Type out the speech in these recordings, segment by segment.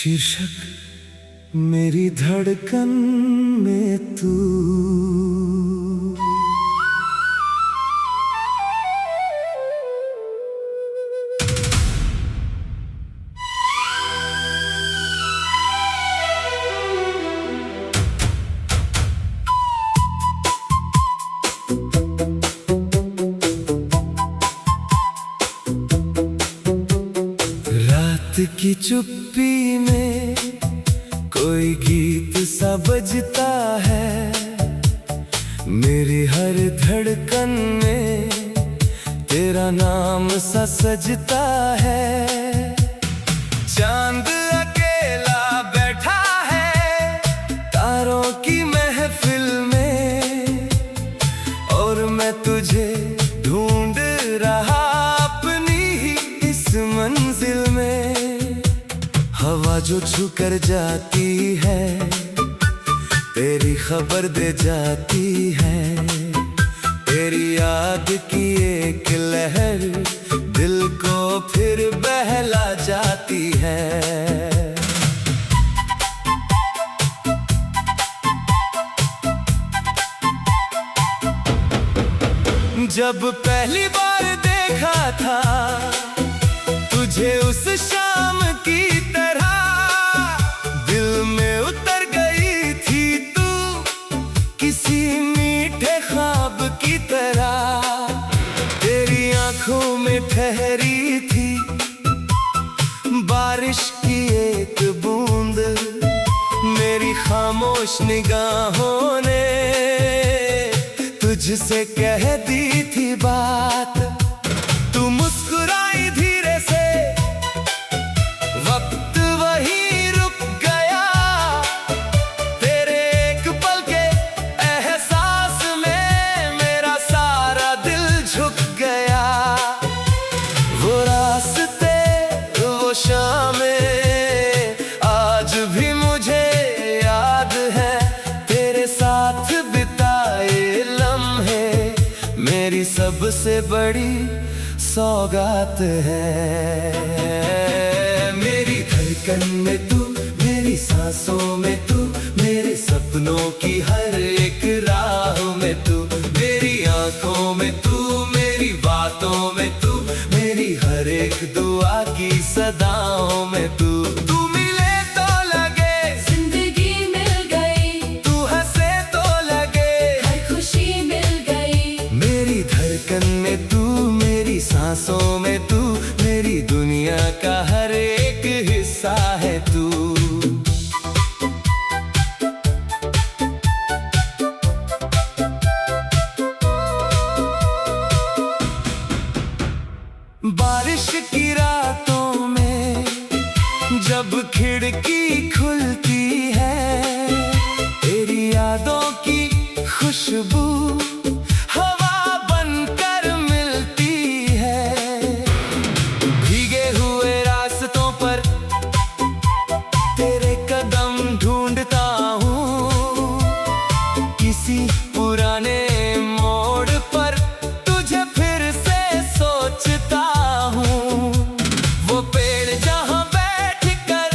शीर्षक मेरी धड़कन में तू। रात की चुप्पी में कोई गीत सा बजता है, मेरी हर धड़कन में तेरा नाम सा सजता है। चांद अकेला बैठा है तारों की महफिल में, और मैं तुझे ढूंढ रहा अपनी ही इस मंजिल में। हवा जो छू कर जाती है तेरी खबर दे जाती है, तेरी याद की एक लहर दिल को फिर बहला जाती है। जब पहली बार देखा था तुझे उस शाम की तरह, दिल में उतर गई थी तू किसी मीठे ख्वाब की तरह। तेरी आंखों में ठहरी थी बारिश की एक बूंद, मेरी खामोश निगाहों ने तुझसे कह दी थी बात। तू मुस्कुराई धीरे से, वक्त वही रुक गया, तेरे एक पल के एहसास में मेरा सारा दिल झुक गया। वो रास्ते वो शामें आज भी मुझे याद है, तेरे साथ बिताए लम्हे मेरी सबसे बड़ी सौगात है। मेरी धड़कन में तू, मेरी सांसों में तू, मेरे सपनों की हर एक राह में तू, मेरी आंखों में तू, मेरी बातों में तू, मेरी हर एक दुआ की सदाओं में तू। तू मिले तो लगे जिंदगी मिल गई, तू हंसे तो लगे हर खुशी मिल गई। मेरी धड़कन में तू, मेरी सांसों में तू, मेरी दुनिया का हर एक हिस्सा है तू। बारिश की रातों में जब खिड़की खुलती है, तेरी यादों की खुशबू हवा बनकर मिलती है। भीगे हुए रास्तों पर तेरे कदम ढूंढता हूँ, किसी पुराने मोड़ पर तुझे फिर से सोचता हूँ। वो पेड़ जहाँ बैठ कर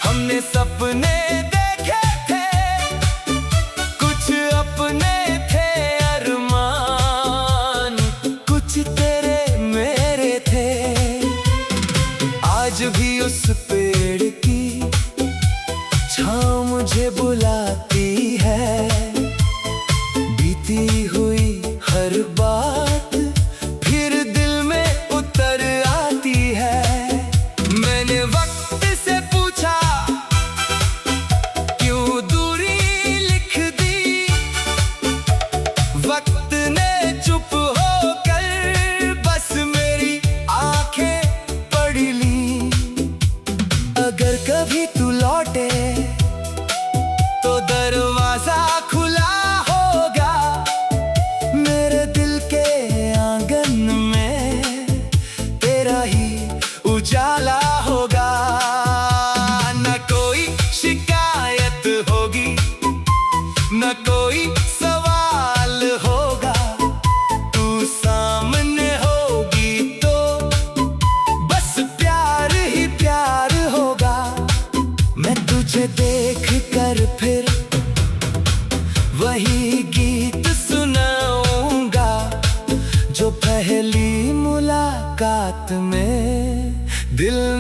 हमने सपने देखे थे, कुछ अपने थे अरमान, कुछ तेरे मेरे थे। आज भी उस पेड़ की छाँव मुझे बुलाती है, बीती हुई हर बात फिर दिल में उतर आती है। मैंने वक्त से पूछा क्यों दूरी लिख दी, वक्त ने चुप होकर बस मेरी आंखें पढ़ ली। अगर कभी तू लौटे तो दरवाजा खुला होगा, मेरे दिल के आंगन में तेरा ही उजाला होगा। न कोई शिकायत होगी, न कोई सवाल होगा, तू सामने होगी तो बस प्यार ही प्यार होगा।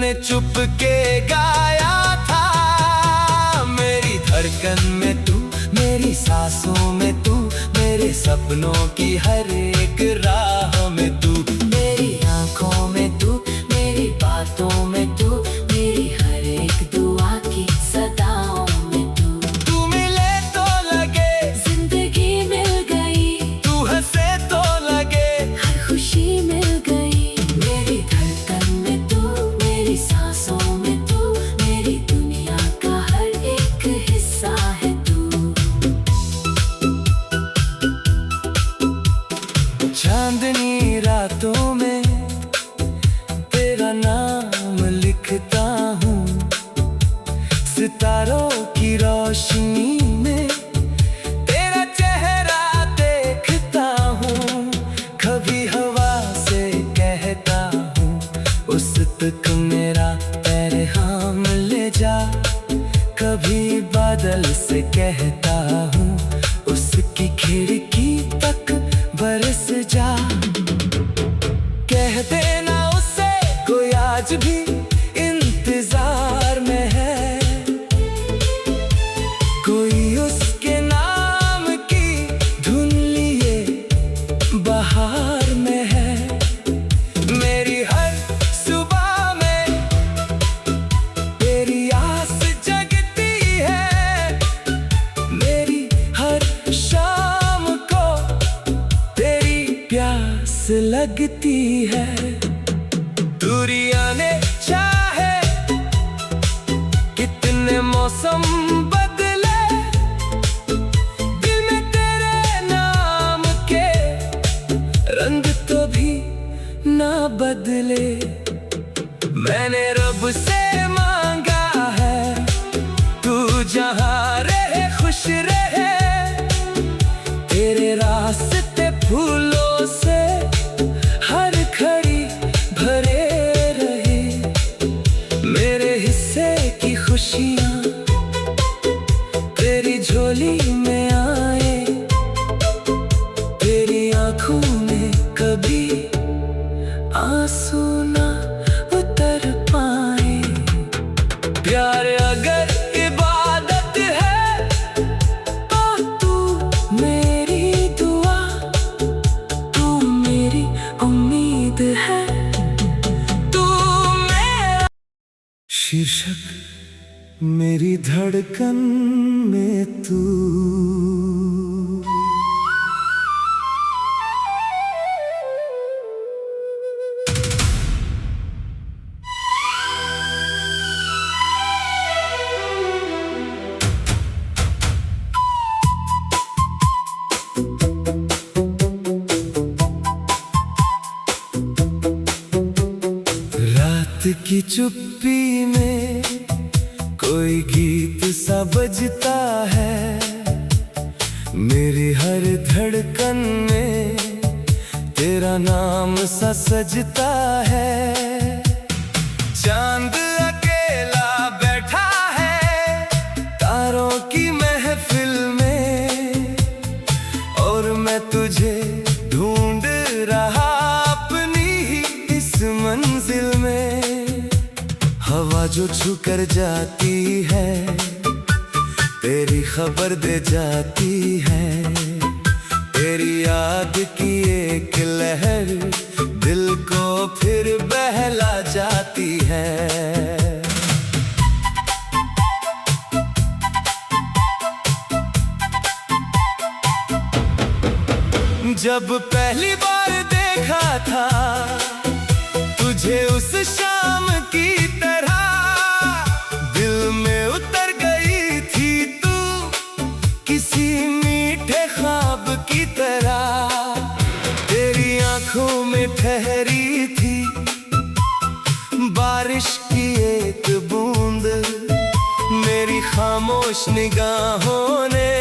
ने चुप के गाया था। मेरी धड़कन में तू, मेरी सांसों में तू, मेरे सपनों की हर एक राह में तू, मेरी आंखों में तू, मेरी बातों में तू, मेरी हर एक दुआ की सदाओं में तू। तू मिले तो लगे जिंदगी मिल गई, तू हंसे तो लगे हर खुशी मिल गई। मेरी धड़कन में तू, मेरी सांसों में तू, मेरी दुनिया का हर एक हिस्सा है तू। चांदनी रातों में तेरा नाम लिखता हूँ, सितारों की रोशनी में तेरा चेहरा देखता हूँ। कभी हवा से कहता हूँ उस तक मेरा पैर थाम ले जा, कभी बादल से कहता हूँ उसकी खिड़की तक बरस जा। कह देना उससे कोई आज भी इंतजार में है, कोई उसके नाम की धुन लिए बहार में है। मेरी हर सुबह में तेरी आस जगती है, मेरी हर शाम को तेरी प्यास लगती है। दूरियां ने चाहे कितने मौसम बदले, दिल में तेरे नाम के रंग तो भी ना बदले। मैंने रब से मांगा है तू जहाँ रहे खुश रहे, तेरे रास्ते फूलों से हर घड़ी भरे रहे। मेरे हिस्से की खुशियाँ तेरी झोली में आए, तेरी आंखों में कभी आंसू ना उतर पाए। प्यार अगर इबादत है तो तू मेरी दुआ, तू मेरी उम्मीद है, तू मेरा शीर्षक मेरी धड़कन में तू। रात की चुप्पी में कोई गीत सा बजता है, मेरी हर धड़कन में तेरा नाम सा सजता है। चांद अकेला बैठा है तारों की महफिल में, और मैं तुझे ढूंढ रहा अपनी ही इस मंजिल में। हवा जो छू कर जाती है तेरी खबर दे जाती है, तेरी याद की एक लहर दिल को फिर बहला जाती है। जब पहली बार देखा था तुझे उस शाम की तरह, दिल में उतर गई थी तू किसी मीठे ख्वाब की तरह। तेरी आंखों में ठहरी थी बारिश की एक बूंद, मेरी खामोश निगाहों ने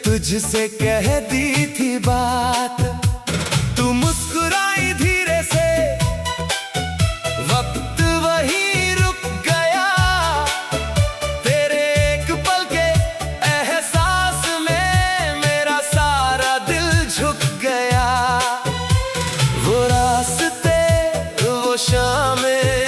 तुझसे कह दी थी बात। तू मुस्कुराई धीरे से, वक्त वहीं रुक गया, तेरे एक पल के एहसास में मेरा सारा दिल झुक गया। वो रास्ते वो शामें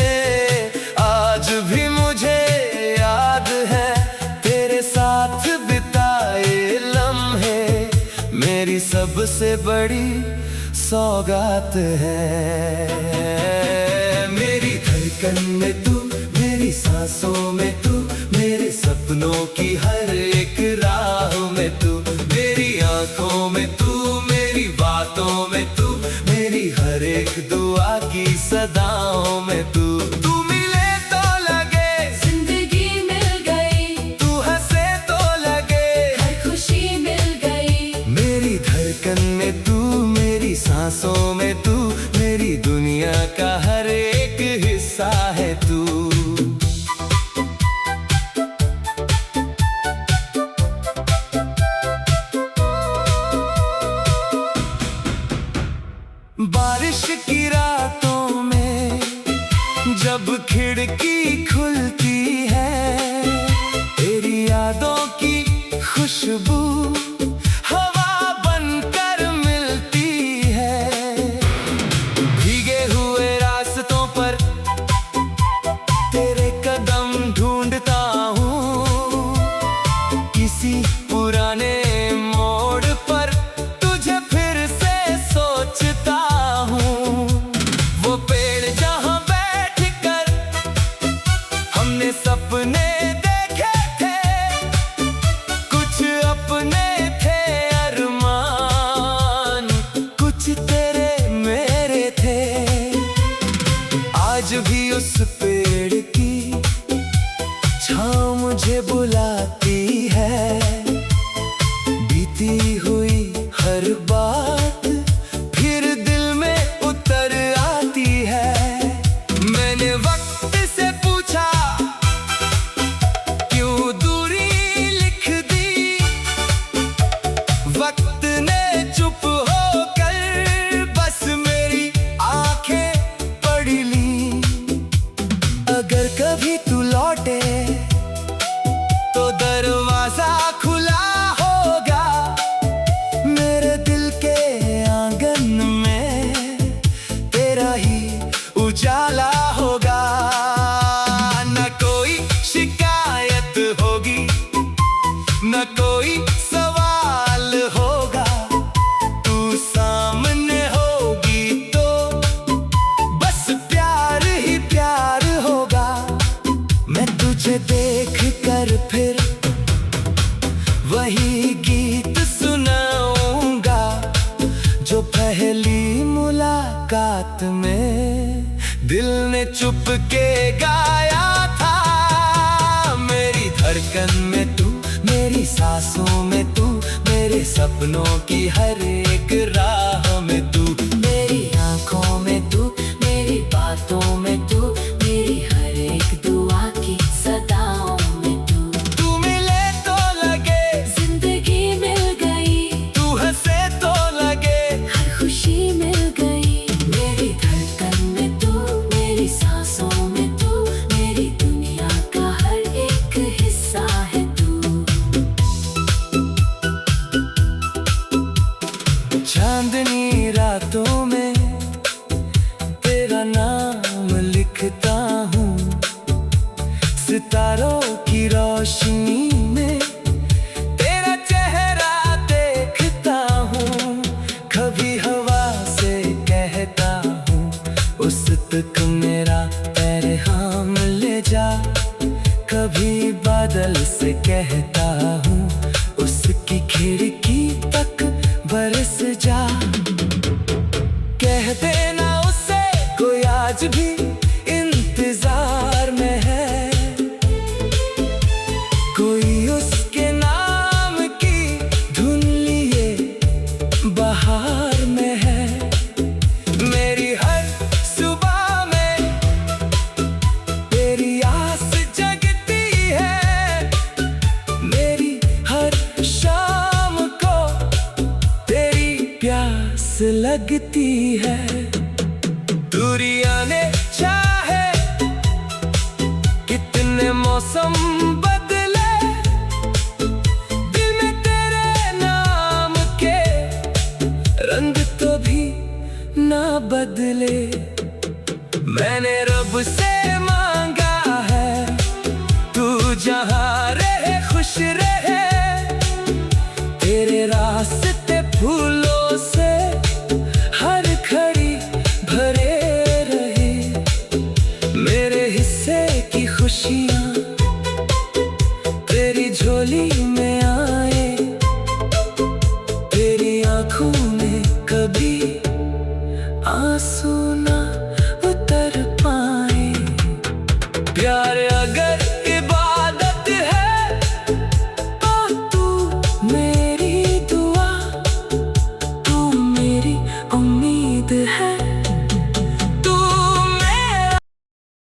बड़ी सौगात है। मेरी धड़कन में तू, मेरी सांसों में तू, मेरे सपनों की हर एक राह में तू, मेरी आंखों में तू, मेरी बातों में तू, मेरी हर एक दुआ की सदाओं में तू। तू मिले तो लगे जिंदगी मिल गई, तू हंसे तो लगे हर खुशी मिल गई। मेरी धड़कन में तू, मेरी सांसों में तू, मेरी दुनिया का हर एक हिस्सा है तू। बारिश की रातों में जब खिड़की खुलती है, तेरी यादों की खुशबू हवा बनकर मिलती है। भीगे हुए रास्तों पर तेरे कदम ढूंढता हूँ, किसी पुराने मोड़ पर तुझे फिर से सोचता हूँ। वो पेड़ जहाँ बैठ कर हमने सपने देखे थे, कुछ अपने थे अरमान, कुछ तेरे मेरे थे। आज भी उस पेड़ की छाँव मुझे बुलाती है, बीती हुई हर बात फिर दिल में उतर आती है। मैंने वक्त से पूछा क्यों दूरी लिख दी, वक्त ने चुप होकर बस मेरी आंखें पढ़ ली। अगर कभी तू लौटे तो दरवाजा खुला होगा, मेरे दिल के आंगन में तेरा ही उजाला होगा। न कोई शिकायत होगी, न कोई सवाल होगा, तू सामने होगी तो बस प्यार ही प्यार होगा। मैं तुझे देख कर फिर वही गीत सुनाऊंगा जो पहली मुलाकात में दिल ने चुप के गाया था। मेरी धड़कन में तू, मेरी सांसों में तू, मेरे सपनों की हर एक राह में तू, मेरी आंखों में तू, मेरी बातों में तू, मेरी हर एक दुआ की सदाओं में तू। तू मिले तो लगे जिंदगी मिल गई, तू हंसे तो लगे हर खुशी मिल गई। मेरी धड़कन में तू, मेरी सांसों में तू, मेरी दुनिया का हर एक हिस्सा है तू। चांदनी रातों में तेरा नाम लिखता हूँ, सितारों की रोशनी में तेरा चेहरा देखता हूँ। कभी हवा से कहता हूँ उस तक मेरा पैर थाम ले जा, कभी बादल से कहता हूँ उसकी खिड़की तक बरस जा। कह देना उससे कोई आज भी इंतजार में है, कोई उसके नाम की धुन लिए बाहर में है। मेरी हर सुबह में तेरी आस जगती है, मेरी हर शाम को तेरी प्यास लगती है। दूरियां ने चाहे कितने मौसम बदले, दिल में तेरे नाम के रंग तो भी ना बदले। मैंने रब से मांगा है तू जहाँ रहे खुश रहे, तेरे रास्ते फूलों से खुशियाँ तेरी झोली में आए, तेरी आंखों में कभी आंसू ना उतर पाए। प्यार अगर इबादत है तो तू मेरी दुआ, तू मेरी उम्मीद है, तू मेरा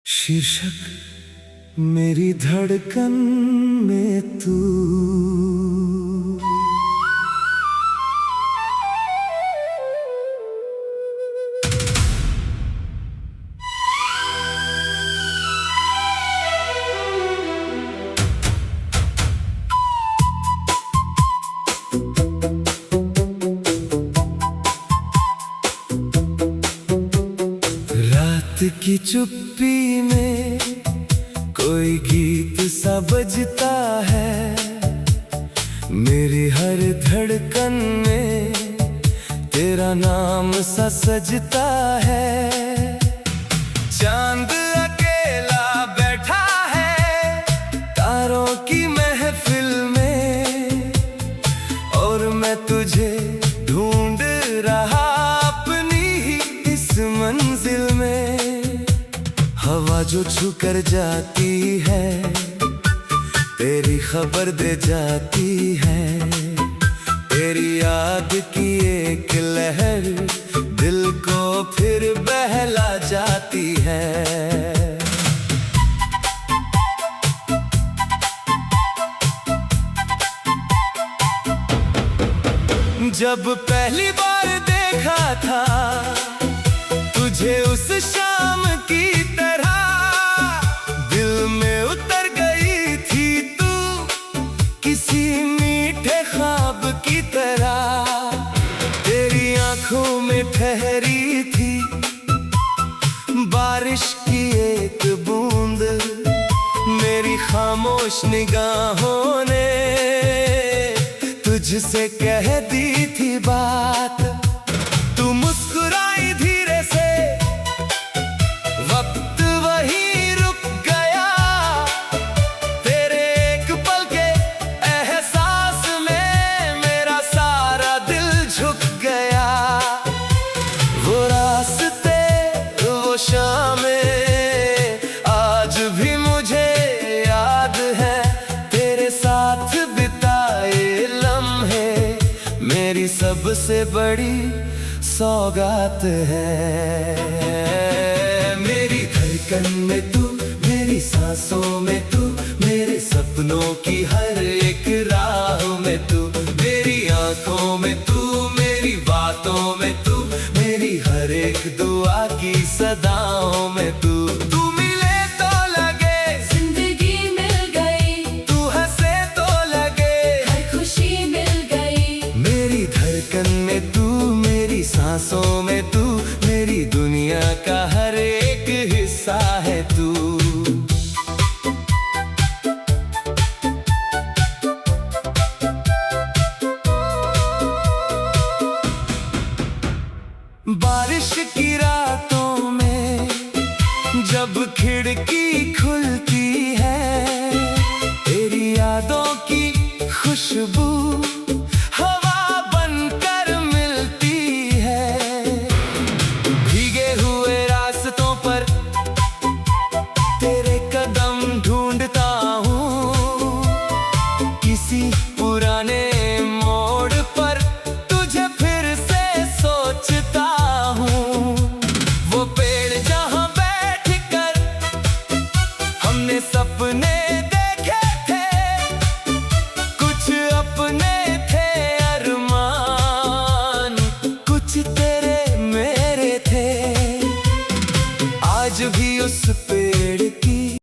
शीर्षक मेरी धड़कन में तू। रात की चुप्पी में कोई गीत सा बजता है, मेरी हर धड़कन में तेरा नाम सा सजता है। चांद अकेला बैठा है तारों की महफिल में, और मैं तुझे ढूंढ रहा अपनी ही इस मंजिल में। हवा जो छू कर जाती है तेरी खबर दे जाती है, तेरी याद की एक लहर दिल को फिर बहला जाती है। जब पहली बार देखा था तुझे उस शाम की तरह, दिल में उतर गई थी तू किसी मीठे ख्वाब की तरह। तेरी आंखों में ठहरी थी बारिश की एक बूंद, मेरी खामोश निगाहों ने तुझसे कह दी थी बात। तू मुस्कुराई धीरे से, वक्त वहीं रुक गया, तेरे एक पल के एहसास में मेरा सारा दिल झुक गया। वो रास्ते वो शामें आज भी मुझे याद है, तेरे साथ बिताए लम्हे मेरी सबसे बड़ी सौगात है। मेरी धड़कन में तू, मेरी सांसों में तू, मेरे सपनों की हर एक राह में तू, मेरी आंखों में तू, मेरी बातों में तू, मेरी हर एक दुआ की सदाओं में तू। तू मिले तो लगे जिंदगी मिल गई, तू हंसे तो लगे हर खुशी मिल गई। मेरी धड़कन में तू, मेरी सांसों में तू, मेरी दुनिया का हर एक हिस्सा है तू। बारिश की रातों में जब खिड़की खुलती है, तेरी यादों की खुशबू हवा बनकर मिलती है। भीगे हुए रास्तों पर तेरे कदम ढूंढता हूँ, किसी पुराने मोड़ पर तुझे फिर से सोचता हूँ। वो पेड़ जहाँ बैठ कर हमने सपने